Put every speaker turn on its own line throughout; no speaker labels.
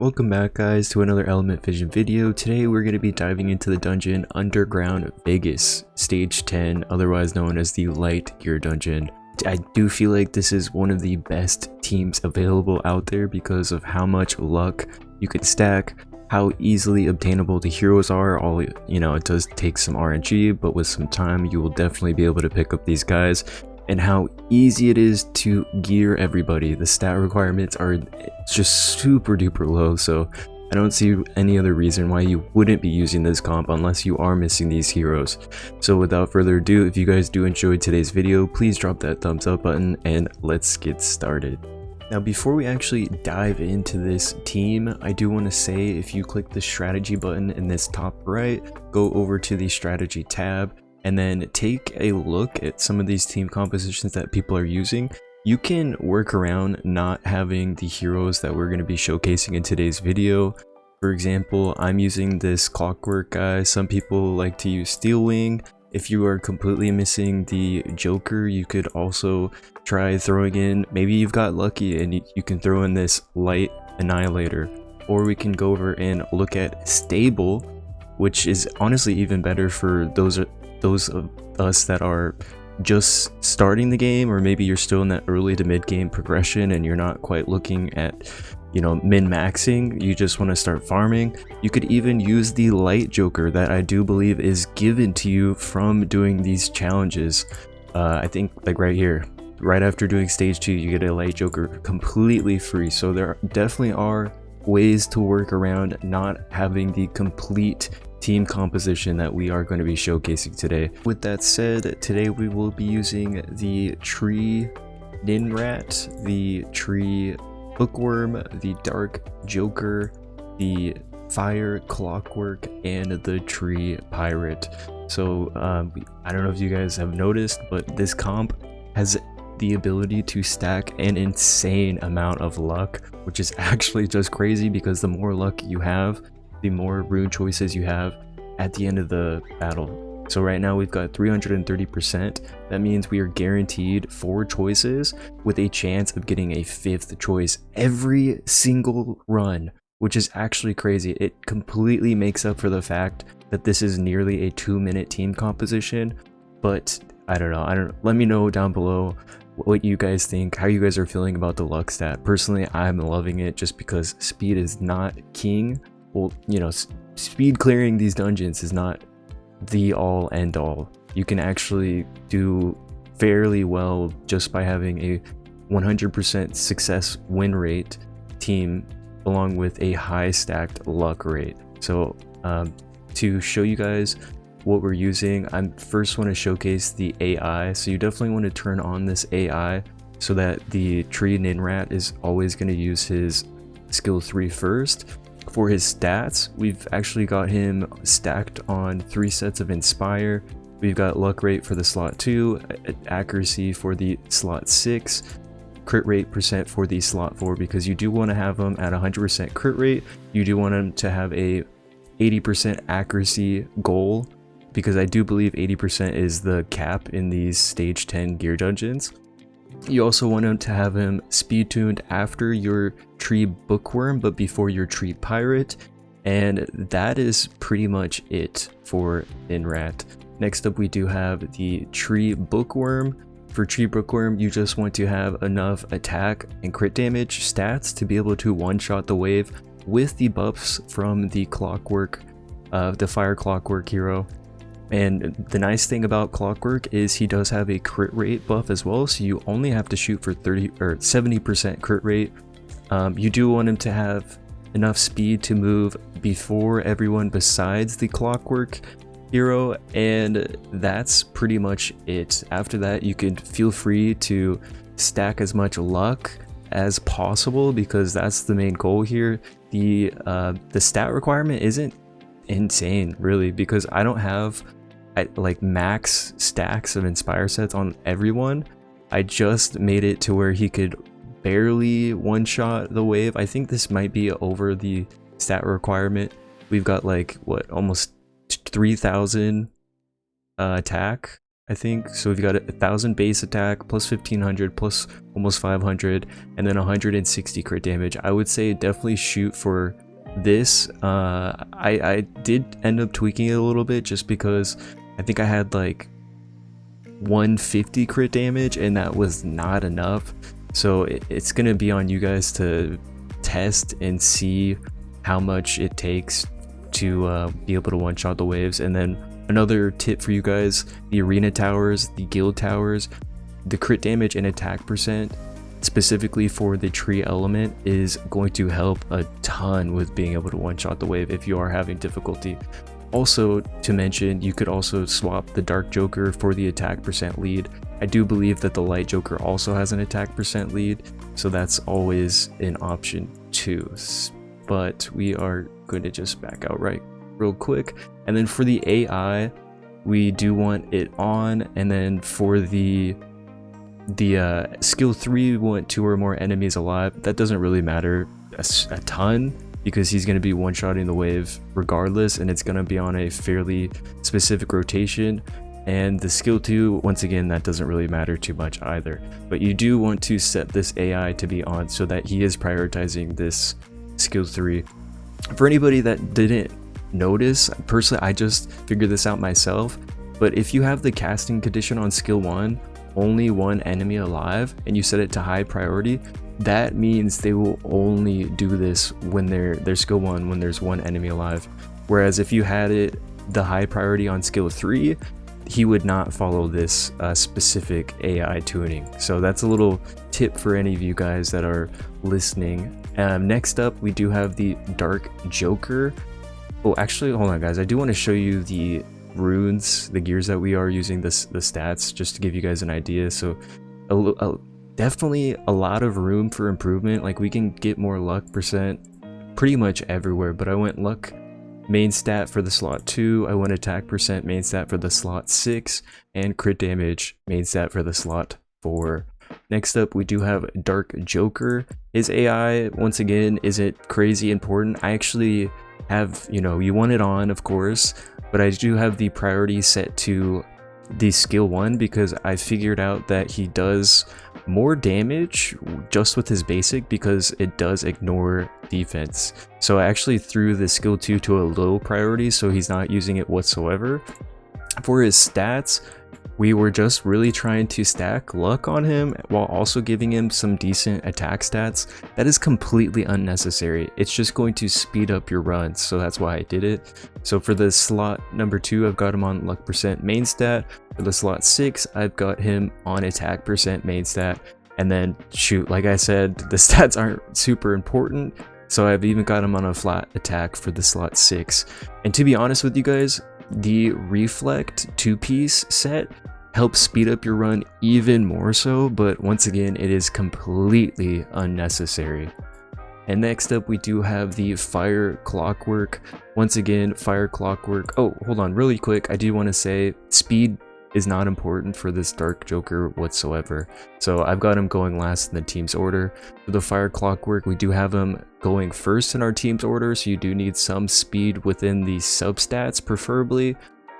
Welcome back guys to another Element Fission video. Today we're going to be diving into the dungeon Underground Vegas, stage 10, otherwise known as the Light Gear dungeon. I do feel like this is one of the best teams available out there because of how much luck you can stack, how easily obtainable the heroes are. It does take some RNG, but with some time you will definitely be able to pick up these guys, and how easy it is to gear everybody. The stat requirements are just super duper low, so I don't see any other reason why you wouldn't be using this comp unless you are missing these heroes. So without further ado, if you guys do enjoy today's video, please drop that thumbs up button and let's get started. Now before we actually dive into this team, I do want to say if you click the strategy button in this top right, go over to the strategy tab and then take a look at some of these team compositions that people are using. You can work around not having the heroes that we're going to be showcasing in today's video. For example, I'm using this Clockwork guy. Some people like to use Steel Wing. If you are completely missing the Joker, you could also try throwing in, maybe you've got lucky and you can throw in this Light Annihilator. Or we can go over and look at Stable, which is honestly even better for those of us that are just starting the game, or maybe you're still in that early to mid game progression and you're not quite looking at min-maxing, you just want to start farming. You could even use the Light Joker that I do believe is given to you from doing these challenges. I think like right here, right after doing stage 2, you get a Light Joker completely free. So there definitely are ways to work around not having the complete team composition that we are going to be showcasing today. With that said, today we will be using the Tree Ninrat, the Tree Bookworm, the Dark Joker, the Fire Clockwork, and the Tree Pirate. So I don't know if you guys have noticed, but this comp has the ability to stack an insane amount of luck, which is actually just crazy because the more luck you have, the more rune choices you have at the end of the battle. So right now we've got 330%. That means we are guaranteed 4 choices with a chance of getting a 5th choice every single run, which is actually crazy. It completely makes up for the fact that this is nearly a 2-minute team composition. But I don't know, let me know down below what you guys think, how you guys are feeling about the luck stat. Personally, I'm loving it just because speed is not king. Well, speed clearing these dungeons is not the all end all. You can actually do fairly well just by having a 100% success win rate team along with a high stacked luck rate. So to show you guys what we're using, I first want to showcase the AI. So you definitely want to turn on this AI so that the Tree Ninrat is always going to use his skill 3 first. For his stats, we've actually got him stacked on 3 sets of Inspire. We've got luck rate for the slot 2, accuracy for the slot 6, crit rate percent for the slot 4, because you do want to have them at 100% crit rate. You do want them to have a 80% accuracy goal, because I do believe 80% is the cap in these stage 10 gear dungeons. You also want him to have him speed tuned after your Tree Bookworm but before your Tree Pirate, and that is pretty much it for Ninrat. Next up we do have the Tree Bookworm. For Tree Bookworm, you just want to have enough attack and crit damage stats to be able to one-shot the wave with the buffs from the Clockwork, the Fire Clockwork hero. And the nice thing about Clockwork is he does have a crit rate buff as well, so you only have to shoot for 30 or 70% crit rate. You do want him to have enough speed to move before everyone besides the Clockwork hero, and that's pretty much it. After that, you could feel free to stack as much luck as possible because that's the main goal here. The stat requirement isn't insane really, because I don't have like max stacks of Inspire sets on everyone. I just made it to where he could barely one-shot the wave. I think this might be over the stat requirement. We've got like what, almost 3,000 attack I think. So we've got 1,000 base attack plus 1,500 plus almost 500 and then 160 crit damage. I would say definitely shoot for this. I did end up tweaking it a little bit just because I think I had like 150 crit damage and that was not enough. So it's gonna be on you guys to test and see how much it takes to be able to one-shot the waves. And then another tip for you guys, the arena towers, the guild towers, the crit damage and attack percent specifically for the tree element is going to help a ton with being able to one-shot the wave if you are having difficulty. Also to mention, you could also swap the dark joker for the attack percent lead. I do believe that the light joker also has an attack percent lead, so that's always an option too. But we are going to just back out real quick. And then for the AI, we do want it on, and then for the skill 3, we want 2 or more enemies alive. That doesn't really matter a ton because he's going to be one-shotting the wave regardless, and it's going to be on a fairly specific rotation. And the skill 2, once again, that doesn't really matter too much either, but you do want to set this AI to be on so that he is prioritizing this skill 3. For anybody that didn't notice, personally I just figured this out myself, but if you have the casting condition on skill 1, only 1 enemy alive, and you set it to high priority, that means they will only do this when they're skill 1 when there's 1 enemy alive. Whereas if you had it the high priority on skill 3, he would not follow this specific AI tuning. So that's a little tip for any of you guys that are listening. Next up, we do have the Dark Joker. Oh, actually, hold on, guys. I do want to show you the runes, the gears that we are using, the stats, just to give you guys an idea. So definitely a lot of room for improvement. Like, we can get more luck percent pretty much everywhere, but I went luck main stat for the slot 2, I went attack percent main stat for the slot 6, and crit damage main stat for the slot 4. Next up, we do have Dark Joker. His AI, once again, isn't crazy important. I actually have, you want it on, of course, but I do have the priority set to the skill 1 because I figured out that he does more damage just with his basic because it does ignore defense. So I actually threw the skill 2 to a low priority so he's not using it whatsoever. For his stats, we were just really trying to stack luck on him while also giving him some decent attack stats. That is completely unnecessary. It's just going to speed up your runs, so that's why I did it. So for the slot number 2, I've got him on luck percent main stat. For the slot 6, I've got him on attack percent main stat. And then shoot, like I said, the stats aren't super important, so I've even got him on a flat attack for the slot 6. And to be honest with you guys, the Reflect 2-piece set helps speed up your run even more so, but once again, it is completely unnecessary. And next up, we do have the Fire Clockwork. Once again, Fire Clockwork. Oh, hold on, really quick, I do want to say speed is not important for this Dark Joker whatsoever. So I've got him going last in the team's order. For the Fire Clockwork, we do have him going first in our team's order, so you do need some speed within the substats preferably,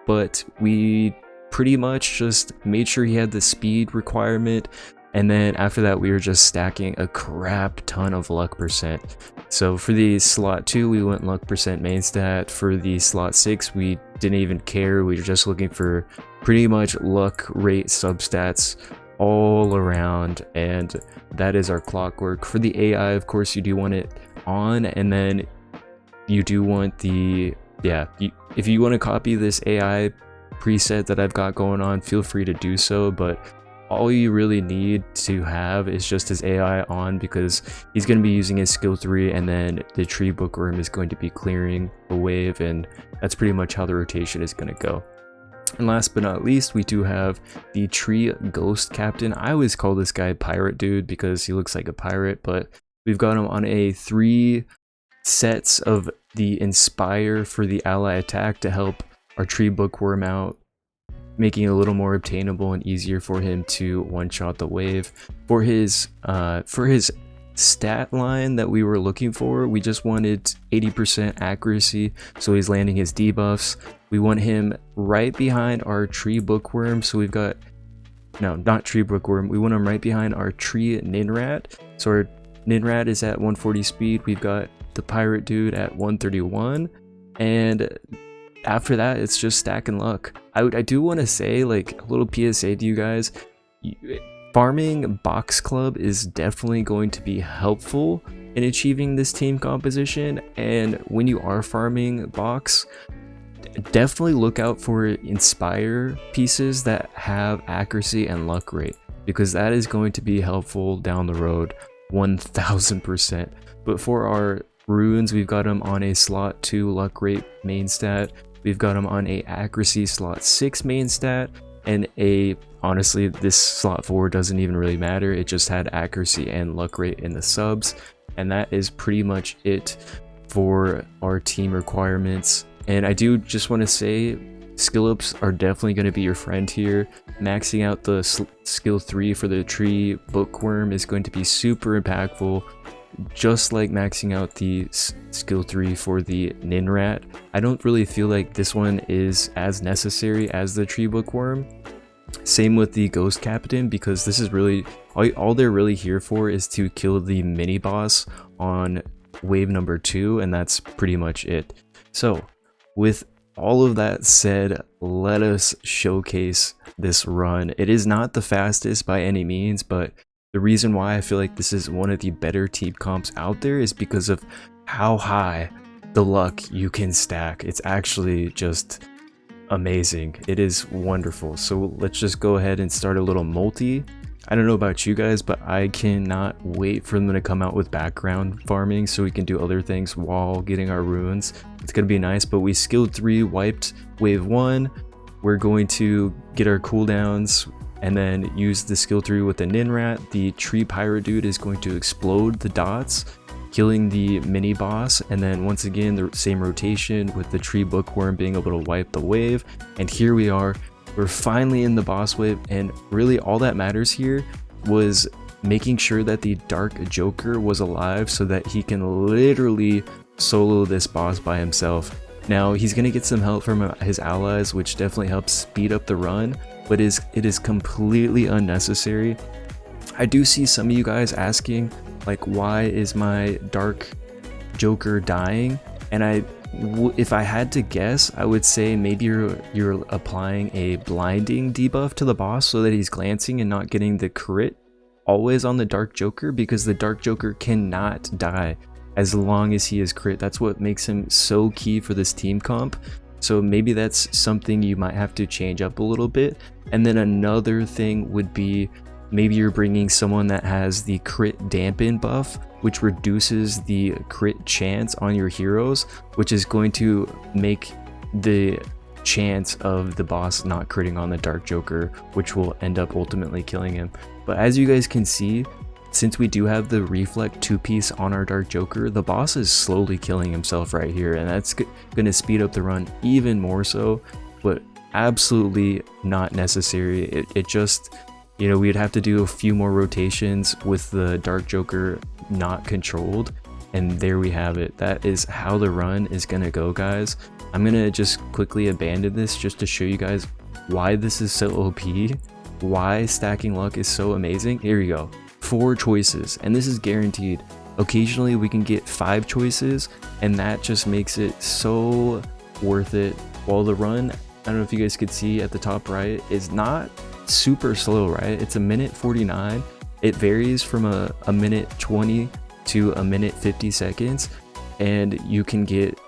but we pretty much just made sure he had the speed requirement, and then after that we were just stacking a crap ton of luck percent. So for the slot 2, we went luck percent main stat. For the slot 6, we didn't even care, we were just looking for pretty much luck rate substats all around, and that is our Clockwork. For the AI, of course, you do want it on, and then you do want the if you want to copy this AI preset that I've got going on, feel free to do so, but all you really need to have is just his AI on because he's going to be using his skill 3, and then the tree bookworm is going to be clearing a wave, and that's pretty much how the rotation is going to go. And last but not least, we do have the Tree Ghost Captain. I always call this guy Pirate Dude because he looks like a pirate, but we've got him on a 3 sets of the Inspire for the ally attack to help our Tree Bookworm out, making it a little more obtainable and easier for him to one-shot the wave. For his stat line that we were looking for. We just wanted 80% accuracy, so he's landing his debuffs. We want him right behind our tree bookworm, so we've got, no, not tree bookworm, we want him right behind our tree Ninrat. So our Ninrat is at 140 speed, we've got the pirate dude at 131, and after that it's just stacking luck. I do want to say, like, a little PSA to you guys, farming box club is definitely going to be helpful in achieving this team composition, and when you are farming box, definitely look out for inspire pieces that have accuracy and luck rate, because that is going to be helpful down the road 1000%. But for our runes, we've got them on a slot 2 luck rate main stat, we've got them on a accuracy slot 6 main stat, and a, honestly, this slot 4 doesn't even really matter, it just had accuracy and luck rate in the subs, and that is pretty much it for our team requirements. And I do just want to say, skill ups are definitely going to be your friend here. Maxing out the skill 3 for the tree bookworm is going to be super impactful, just like maxing out the skill 3 for the Ninrat. I don't really feel like this one is as necessary as the tree bookworm. Same with the ghost captain, because this is really all they're really here for is to kill the mini boss on wave number 2, and that's pretty much it. So with all of that said, let us showcase this run. It is not the fastest by any means, but the reason why I feel like this is one of the better team comps out there is because of how high the luck you can stack. It's actually just amazing. It is wonderful. So let's just go ahead and start a little multi. I don't know about you guys, but I cannot wait for them to come out with background farming so we can do other things while getting our runes. It's gonna be nice. But we skill 3 wiped wave 1. We're going to get our cooldowns and then use the skill 3 with the Ninrat. The tree pirate dude is going to explode the dots, killing the mini boss, and then once again the same rotation with the tree bookworm being able to wipe the wave. And here we are, we're finally in the boss wave, and really all that matters here was making sure that the dark joker was alive so that he can literally solo this boss by himself. Now he's gonna get some help from his allies, which definitely helps speed up the run, but it is completely unnecessary. I do see some of you guys asking, like, why is my dark joker dying? And if I had to guess, I would say maybe you're applying a blinding debuff to the boss so that he's glancing and not getting the crit always on the dark joker, because the dark joker cannot die as long as he is crit. That's what makes him so key for this team comp. So maybe that's something you might have to change up a little bit. And then another thing would be, maybe you're bringing someone that has the crit dampen buff, which reduces the crit chance on your heroes, which is going to make the chance of the boss not critting on the dark joker, which will end up ultimately killing him. But as you guys can see, since we do have the reflect 2-piece on our dark joker, the boss is slowly killing himself right here, and that's going to speed up the run even more so, but absolutely not necessary. It just, you know, we'd have to do a few more rotations with the dark joker not controlled, and there we have it. That is how the run is gonna go, guys. I'm gonna just quickly abandon this just to show you guys why this is so OP, why stacking luck is so amazing. Here you go, 4 choices, and this is guaranteed. Occasionally we can get 5 choices, and that just makes it so worth it. While the run, I don't know if you guys could see at the top right, is not super slow, right? It's a minute 49. It varies from a minute 20 to a minute 50 seconds, and you can get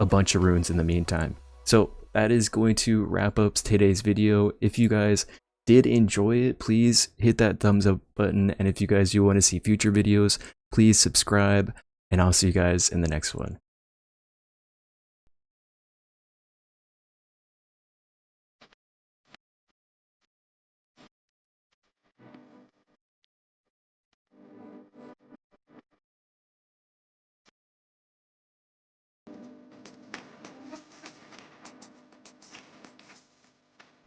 a bunch of runes in the meantime. So that is going to wrap up today's video. If you guys did enjoy it, please hit that thumbs up button, and if you guys do want to see future videos, please subscribe, and I'll see you guys in the next one.